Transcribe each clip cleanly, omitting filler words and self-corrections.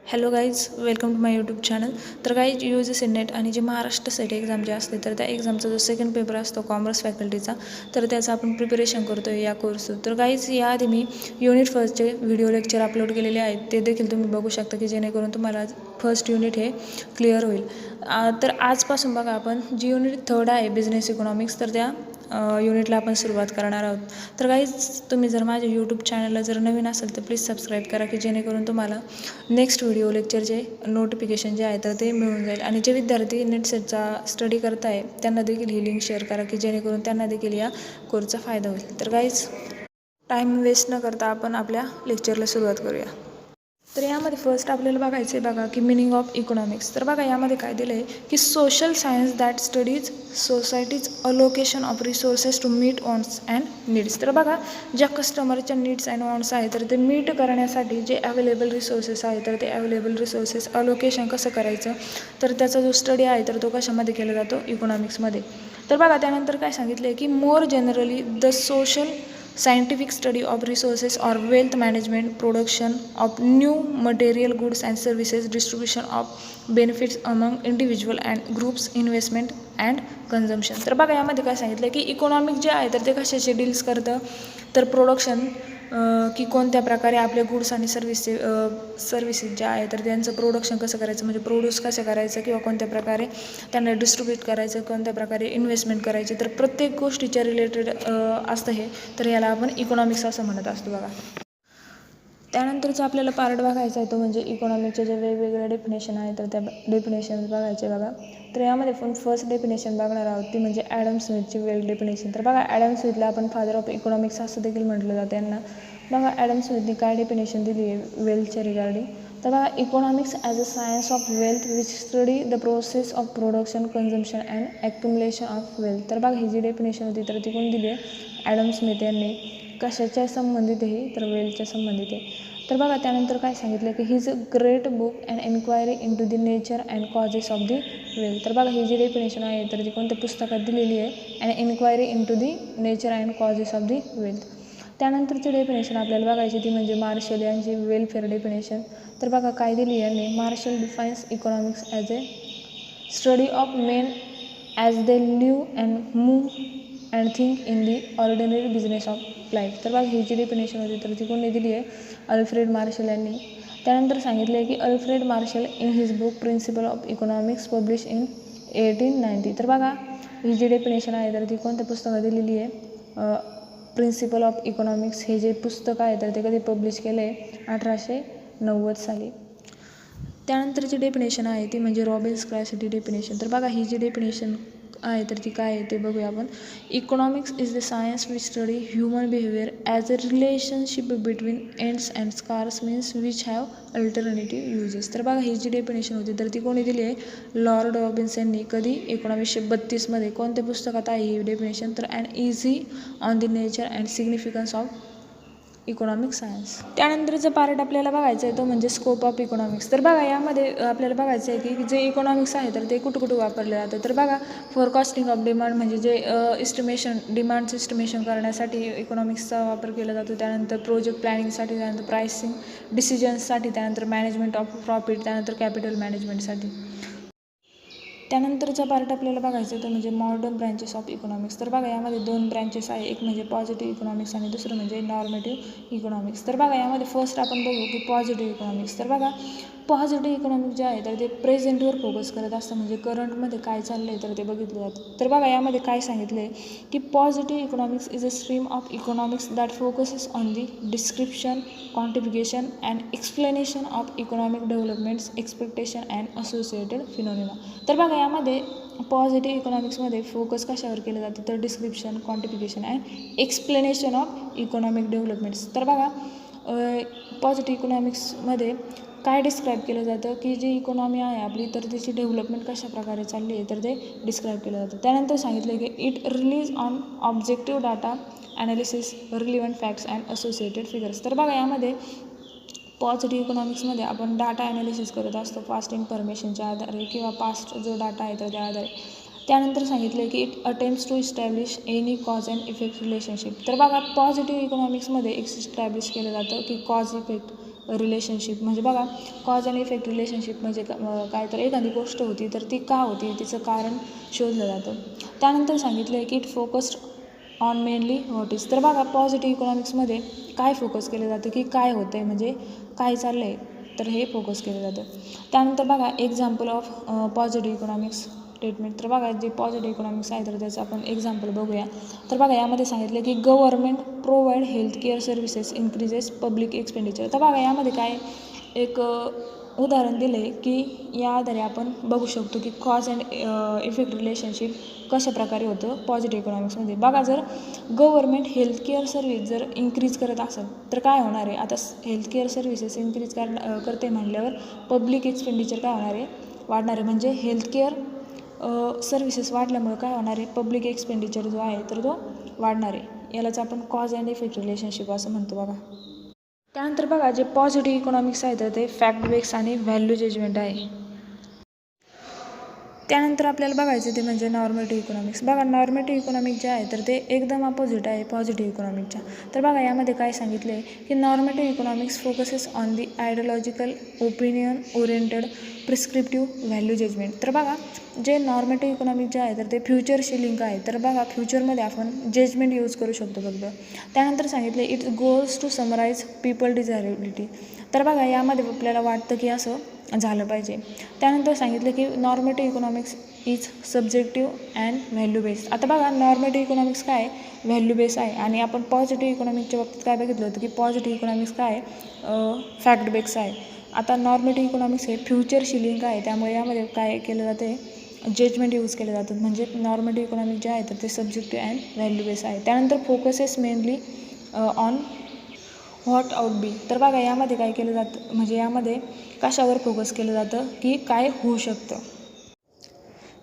Hello guys, welcome to my YouTube channel. तर guys, UGC NET आणि जे Maharashtra set exam जे असते तर त्या एक्झामचा जो सेकंड पेपर असतो कॉमर्स फॅकल्टीचा, तर त्याचं आपण प्रिपरेशन करतो आहे या कोर्सचं. तर गाईज, याआधी मी युनिट फर्स्टचे व्हिडिओ लेक्चर अपलोड केलेले आहेत, ते देखील तुम्ही बघू शकता की जेणेकरून तुम्हाला फर्स्ट युनिट हे क्लिअर होईल. तर आजपासून बघा, आपण जी युनिट थर्ड आहे बिझनेस इकॉनॉमिक्स, तर त्या युनिटला आपण सुरुवात करणार आहोत. तर गाईज, तुम्ही जर माझ्या यूट्यूब चॅनलला जर नवीन असेल तर प्लीज सबस्क्राईब करा की जेणेकरून तुम्हाला नेक्स्ट व्हिडिओ लेक्चरचे नोटिफिकेशन जे आहे तर ते मिळून जाईल. आणि जे विद्यार्थी नेट सेटचा स्टडी करत आहे त्यांना देखील ही लिंक शेअर करा की जेणेकरून त्यांना देखील या कोर्सचा फायदा होईल. तर गाईज, टाईम वेस्ट न करता आपण आपल्या लेक्चरला सुरुवात करूया. तर यामध्ये फर्स्ट आपल्याला बघायचं आहे बघा की मिनिंग ऑफ इकॉनॉमिक्स. तर बघा, यामध्ये काय दिलं आहे की social science that studies societies allocation of resources to meet wants and needs. तर बघा, ज्या कस्टमरच्या नीड्स अँड वॉन्ट्स आहे तर ते मीट करण्यासाठी जे अवेलेबल रिसोर्सेस आहे तर ते अवेलेबल रिसोर्सेस अलोकेशन कसं करायचं, तर त्याचा जो स्टडी आहे तर तो कशामध्ये केला जातो, इकॉनॉमिक्समध्ये. तर बघा, त्यानंतर काय सांगितलं आहे की more generally the social scientific study of resources or wealth management, production of new material goods and services, distribution of benefits among individual and groups, investment and consumption. तर बघा, यामध्ये काय सांगितलं की इकॉनॉमिक जे आहे तर ते कशाचे डील्स करतं, तर प्रोडक्शन की कोणत्या प्रकारे आपले गुड्स आणि सर्व्हिसेस ज्या आहे तर त्यांचं प्रोडक्शन कसं करायचं, म्हणजे प्रोड्यूस कसं करायचं, किंवा कोणत्या प्रकारे त्यांना डिस्ट्रीब्यूट करायचं, कोणत्या प्रकारे इन्व्हेस्टमेंट करायची, तर प्रत्येक गोष्टीच्या रिलेटेड असतं हे. तर याला आपण इकॉनॉमिक्स असं म्हणत असतो बघा. त्यानंतरचं आपल्याला पार्ट बघायचा आहे तो म्हणजे इकॉनॉमिकचे जे वेगवेगळे डेफिनेशन आहे तर त्या डेफिनेशन बघायचे बघा. तर यामध्ये आपण फर्स्ट डेफिनेशन बघणार आहोत ती म्हणजे ॲडम स्मिथची वेल डेफिनेशन. तर बघा, ॲडम स्मिथला आपण फादर ऑफ इकॉनॉमिक्स असं देखील म्हटलं जातं यांना. बघा, ॲडम स्मिथने काय डेफिनेशन दिली आहे वेल्थच्या रिगार्डिंग. तर बघा, economics as a science of wealth which study the process of production, consumption and accumulation of wealth. तर बघा, ही जी डेफिनेशन होती तर ती कोण दिली आहे, ॲडम स्मिथ यांनी. कशाच्या संबंधित आहे, तर वेल्थच्या संबंधित आहे. तर बघा, त्यानंतर काय सांगितलं की his a great book and enquiry into the nature and causes of the wealth. तर बघा, ही जी डेफिनेशन आहे तर ती कोणत्या पुस्तकात दिलेली आहे, and enquiry into the nature and causes of the wealth. त्यानंतरची डेफिनेशन आपल्याला बघायची ती म्हणजे मार्शल यांची वेलफेअर डेफिनेशन. तर बघा, काय दिली यांनी, Marshall defines economics as a study of men as they live and move and think in the ordinary business of life. तर बघा, ही जी डेफिनेशन होती तर ती कोणी दिली आहे, अल्फ्रेड मार्शल यांनी. त्यानंतर सांगितले आहे की Alfred Marshall in his book principle of economics publish in 1890. तर बघा, ही जी डेफिनेशन आहे तर ती कोणत्या पुस्तकात दिलेली आहे, प्रिन्सिपल ऑफ इकॉनॉमिक्स हे जे पुस्तक आहे तर ते कधी पब्लिश केलं आहे, 1890 साली. त्यानंतरची डेफिनेशन आहे ती म्हणजे रॉबिन्स क्रायसिटी डेफिनेशन. तर बघा, ही जी डेफिनेशन आहे तर ती काय आहे ते बघूया आपण. Economics is the science which study human behaviour as a relationship between ends and scarce means which have alternative uses. तर बघा, ही जी डेफिनेशन होती तर ती कोणी दिली आहे, लॉर्ड रॉबिन्स यांनी. कधी, 1932मध्ये. कोणत्या पुस्तकात आहे ही डेफिनेशन, तर and easy on the nature and significance of economic science. त्यानंतरचा पार्ट आपल्याला बघायचं आहे तो म्हणजे स्कोप ऑफ इकॉनॉमिक्स. तर बघा, यामध्ये आपल्याला बघायचं आहे की जे इकॉनॉमिक्स आहे तर ते कुठं कुठं वापरलं जातं. तर बघा, फोरकास्टिंग ऑफ डिमांड म्हणजे जे इस्टिमेशन, डिमांडचं इस्टिमेशन करण्यासाठी इकॉनॉमिक्सचा वापर केला जातो. त्यानंतर प्रोजेक्ट प्लॅनिंगसाठी, त्यानंतर प्राइसिंग डिसिजन्ससाठी, त्यानंतर मॅनेजमेंट ऑफ प्रॉफिट, त्यानंतर कॅपिटल मॅनेजमेंटसाठी. त्यानंतरचा पार्ट आपल्याला बघायचं आहे तो म्हणजे मॉडर्न ब्रँचेस ऑफ इकॉनॉमिक्स. तर बघा, यामध्ये 2 ब्रँचेस आहे, एक म्हणजे पॉझिटिव्ह इकॉनॉमिक्स आणि दुसरं म्हणजे नॉर्मेटिव्ह इकॉनॉमिक्स. तर बघा, यामध्ये फर्स्ट आपण बघू की पॉझिटिव्ह इकॉनॉमिक्स. तर बघा, पॉझिटिव्ह इकॉनॉमिक्स जे आहे तर ते प्रेझेंटवर फोकस करत असतं, म्हणजे करंटमध्ये काय चाललं आहे तर ते बघितलं जातं. तर बघा, यामध्ये काय सांगितलं आहे की positive economics is a stream of economics that focuses on the description, quantification and explanation of economic developments, expectation and associated phenomena. तर बघा, यामध्ये पॉझिटिव्ह इकॉनॉमिक्समध्ये फोकस कशावर केलं जातं, तर description, quantification and explanation of economic developments. तर बघा, positive इकॉनॉमिक्समध्ये काय डिस्क्राईब केलं जातं की जी इकॉनॉमी आहे आपली तर त्याची डेव्हलपमेंट कशा प्रकारे चालली आहे तर ते डिस्क्राईब केलं जातं. त्यानंतर सांगितलं की it release on objective data analysis, relevant facts and associated figures. तर बघा, यामध्ये पॉझिटिव्ह इकॉनॉमिक्समध्ये आपण डाटा ॲनालिसिस करत असतो पास्ट इन्फॉर्मेशनच्या आधारे किंवा पास्ट जो डाटा आहे तर त्या आधारे. त्यानंतर सांगितलं की it attempts to establish any cause and effect relationship. तर बघा, पॉझिटिव्ह इकॉनॉमिक्समध्ये इस्टॅब्लिश केलं जातं की कॉज इफेक्ट रिलेशनशिप म्हणजे बघा कॉज आणि इफेक्ट रिलेशनशिप म्हणजे काय तर एखादी गोष्ट होती तर ती का होती तिचं कारण शोधलं जातं. त्यानंतर सांगितलं आहे की it focused on mainly what is. तर बघा पॉझिटिव्ह इकॉनॉमिक्समध्ये काय फोकस केलं जातं की काय होतं आहे म्हणजे काय चाललं आहे तर हे फोकस केलं जातं. त्यानंतर बघा example of positive economics statement. तर बघा जे पॉझिटिव्ह इकॉनॉमिक्स आहे तर त्याचं आपण एक्झाम्पल बघूया. तर बघा यामध्ये सांगितलं की government provide health care services increases public expenditure. तर बघा यामध्ये काय एक उदाहरण दिलं आहे की या आधारे आपण बघू शकतो की कॉज अँड इफेक्ट रिलेशनशिप कशा प्रकारे होतं पॉझिटिव्ह इकॉनॉमिक्समध्ये. बघा जर गव्हर्नमेंट हेल्थ केअर सर्व्हिस जर इन्क्रीज करत असेल तर काय होणार आहे. आता हेल्थ केअर सर्व्हिसेस इन्क्रीज करते म्हटल्यावर पब्लिक एक्सपेंडिचर काय होणार आहे वाढणार आहे. म्हणजे हेल्थ केअर सर्व्हिसेस वाढल्यामुळे काय होणार आहे पब्लिक एक्सपेंडिचर जो आहे तर तो वाढणार आहे. यालाच आपण कॉज अँड इफेक्ट रिलेशनशिप असं म्हणतो बघा. त्यानंतर बघा जे पॉझिटिव्ह इकॉनॉमिक्स आहे तर ते फॅक्ट बेस आणि व्हॅल्यू जजमेंट आहे. त्यानंतर आपल्याला बघायचं ते म्हणजे नॉर्मेटिव्ह इकॉनॉमिक्स. बघा नॉर्मेटिव्ह इकॉनॉमिक्स जे आहे तर ते एकदम अपोजिट आहे पॉझिटिव्ह इकॉनॉमिक्सच्या. तर बघा यामध्ये काय सांगितलं आहे की normative economics focuses on the ideological opinion oriented prescriptive value judgement. तर बघा जे नॉर्मेटिव्ह इकॉनॉमिक्स जे आहे तर ते फ्युचरशी लिंक आहे. तर बघा फ्युचरमध्ये आपण जजमेंट यूज करू शकतो फक्त. त्यानंतर सांगितलं it goals to summarise people desirability. तर बघा यामध्ये आपल्याला वाटतं की असं झालं पाहिजे. त्यानंतर सांगितलं की normative economics is subjective and value base. आता बघा नॉर्मेटिव्ह इकॉनॉमिक्स काय आहे व्हॅल्यू बेस आहे आणि आपण पॉझिटिव्ह इकॉनॉमिक्सच्या बाबतीत काय बघितलं होतं की पॉझिटिव्ह इकॉनॉमिक्स काय आहे फॅक्ट बेस आहे. आता नॉर्मेटिव्ह इकॉनॉमिक्स हे फ्युचरशी लिंक आहे त्यामुळे यामध्ये काय केलं जाते जजमेंट यूज केले जातात. म्हणजे नॉर्मेटिव्ह इकॉनॉमिक्स जे आहे तर ते सब्जेक्टिव्ह अँड व्हॅल्यू बेस आहे. त्यानंतर focuses mainly on what ought be. तर बघा यामध्ये काय केलं जातं म्हणजे यामध्ये कशावर फोकस केलं जातं की काय होऊ शकतं.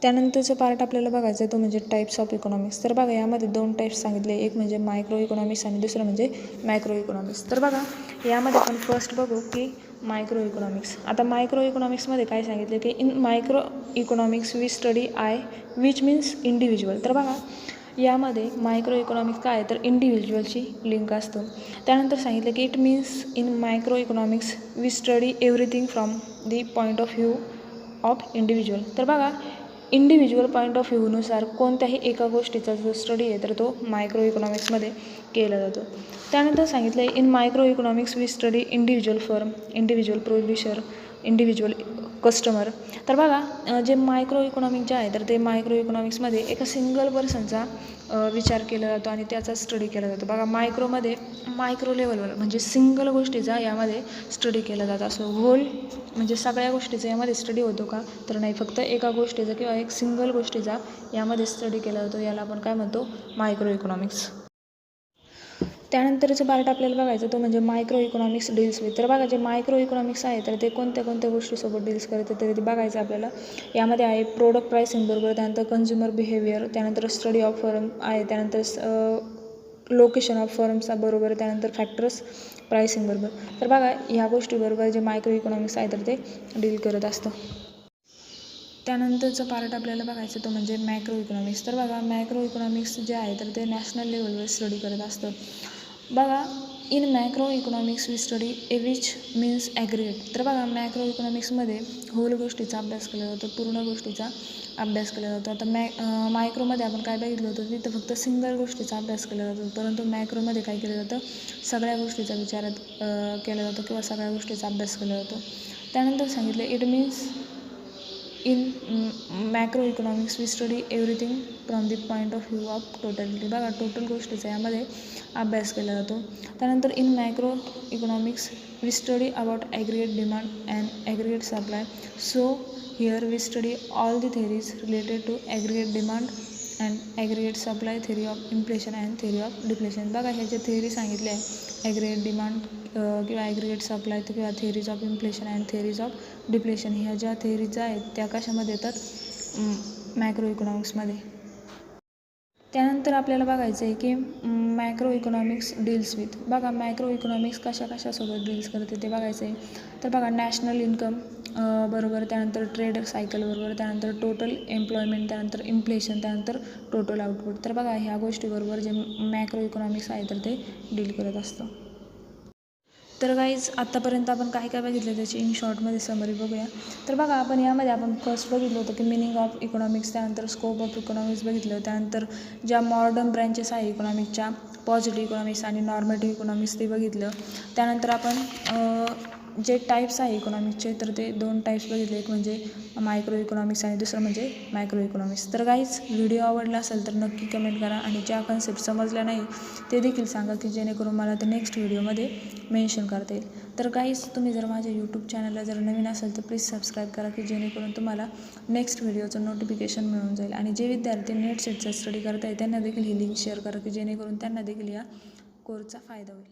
त्यानंतरचं पार्ट आपल्याला बघायचं आहे तो म्हणजे टाईप्स ऑफ इकॉनॉमिक्स. तर बघा यामध्ये 2 टाईप्स सांगितले एक म्हणजे मायक्रो इकॉनॉमिक्स आणि दुसरं म्हणजे मॅक्रो इकॉनॉमिक्स. तर बघा यामध्ये आपण फर्स्ट बघू की मायक्रो इकॉनॉमिक्स. आता मायक्रो इकॉनॉमिक्समध्ये काय सांगितले की in micro economics we study I which means individual. तर बघा यामध्ये मायक्रो इकॉनॉमिक्स काय आहे तर इंडिव्हिज्युअलची लिंक असतं. त्यानंतर सांगितलं की it means in micro economics we study everything from the point of view of individual. तर बघा इंडिव्हिज्युअल पॉईंट ऑफ व्ह्यूनुसार कोणत्याही एका गोष्टीचा जो स्टडी आहे तर तो मायक्रो इकॉनॉमिक्समध्ये केला जातो. त्यानंतर सांगितलं आहे in micro economics we study individual firm individual producer individual customer. तर बघा जे मायक्रो इकॉनॉमिक जे आहे तर ते मायक्रो इकॉनॉमिक्समध्ये एका सिंगल पर्सनचा विचार केला जातो आणि त्याचा स्टडी केला जातो. बघा मायक्रोमध्ये मायक्रो लेवलवर म्हणजे सिंगल गोष्टीचा यामध्ये स्टडी केला जातो. असं होल म्हणजे सगळ्या गोष्टीचा यामध्ये स्टडी होतो का तर नाही, फक्त एका गोष्टीचा किंवा एक सिंगल गोष्टीचा यामध्ये स्टडी केला जातो. याला आपण काय म्हणतो मायक्रो इकॉनॉमिक्स. त्यानंतरचं पार्ट आपल्याला बघायचं तो म्हणजे मायक्रो इकॉनॉमिक्स डील्स विथ. तर बघा जे मायक्रो इकॉनॉमिक्स आहे तर ते कोणत्या कोणत्या गोष्टीसोबत डील्स करते तर ते बघायचं आपल्याला. यामध्ये आहे प्रोडक्ट प्राईसिंग बरोबर, त्यानंतर कन्झ्युमर बिहेवियर, त्यानंतर स्टडी ऑफ फर्म आहे, त्यानंतर लोकेशन ऑफ फर्मचा बरोबर, त्यानंतर फॅक्टर्स प्राईसिंग बरोबर. तर बघा ह्या गोष्टीबरोबर जे मायक्रो इकॉनॉमिक्स आहे तर ते डील करत असतं. त्यानंतरचं पार्ट आपल्याला बघायचं तो म्हणजे मॅक्रो इकॉनॉमिक्स. तर बघा मॅक्रो इकॉनॉमिक्स जे आहे तर ते नॅशनल लेवलवर स्टडी करत असतं. बघा in macro economics we study which means aggregate. तर बघा मॅक्रो इकॉनॉमिक्समध्ये होल गोष्टीचा अभ्यास केला जातो, पूर्ण गोष्टीचा अभ्यास केला जातो. आता मायक्रोमध्ये आपण काय बघितलं होतं तिथं फक्त सिंगल गोष्टीचा अभ्यास केला जातो, परंतु मॅक्रोमध्ये काय केलं जातं सगळ्या गोष्टीचा विचार केला जातो किंवा सगळ्या गोष्टीचा अभ्यास केला जातो. त्यानंतर सांगितलं it means in macro economics we study everything from the point of view of totality. बघा टोटल गोष्टीचा यामध्ये अभ्यास केला जातो. त्यानंतर in macro economics we study about aggregate demand and aggregate supply. So here we study all the theories related to aggregate demand and aggregate supply, theory of inflation and theory of depletion. बघा ह्या ज्या theory सांगितल्या आहे aggregate demand किंवा aggregate supply किंवा theories of inflation and theories of depletion, ह्या ज्या theories आहेत त्या कशामध्ये येतात मॅक्रो इकॉनॉमिक्समध्ये. त्यानंतर आपल्याला बघायचं आहे की मॅक्रो इकॉनॉमिक्स डील्स विथ. बघा मॅक्रो इकॉनॉमिक्स कशासोबत डील्स करते ते बघायचं आहे. तर बघा नॅशनल इन्कम बरोबर, त्यानंतर ट्रेड सायकल बरोबर, त्यानंतर टोटल एम्प्लॉयमेंट, त्यानंतर इन्फ्लेशन, त्यानंतर टोटल आउटपुट. तर बघा ह्या गोष्टीबरोबर जे मॅक्रो इकॉनॉमिक्स आहे तर ते डील करत असतं. तर गाईज आत्तापर्यंत आपण काय काय बघितलं त्याची इन शॉर्टमध्ये समरी बघूया. तर बघा आपण यामध्ये आपण फर्स्ट बघितलं होतं की मिनिंग ऑफ इकॉनॉमिक्स, त्यानंतर स्कोप ऑफ इकॉनॉमिक्स बघितलं, त्यानंतर ज्या मॉडर्न ब्रँचेस आहे इकॉनॉमिकच्या पॉझिटिव्ह इकॉनॉमिक्स आणि नॉर्मेटिव्ह इकॉनॉमिक्स ते बघितलं. त्यानंतर आपण जे टाईप्स आहे इकॉनॉमिक्सचे तर ते 2 टाईप्स बघितले, एक म्हणजे मायक्रो इकॉनॉमिक्स आणि दुसरं म्हणजे मॅक्रो इकॉनॉमिक्स. तर गाईज व्हिडिओ आवडला असेल तर नक्की कमेंट करा आणि ज्या कन्सेप्ट समजल्या नाही ते देखील सांगा की जेणेकरून मला ते नेक्स्ट व्हिडिओमध्ये मेन्शन करता येईल. तर गाईज तुम्ही जर माझ्या यूट्यूब चॅनलला जर नवीन असेल तर प्लीज सबस्क्राईब करा की जेणेकरून तुम्हाला नेक्स्ट व्हिडिओचं नोटिफिकेशन मिळून जाईल. आणि जे विद्यार्थी नेट सेटचा स्टडी करत आहे त्यांना देखील ही लिंक शेअर करा की जेणेकरून त्यांना देखील या कोर्सचा फायदा होईल.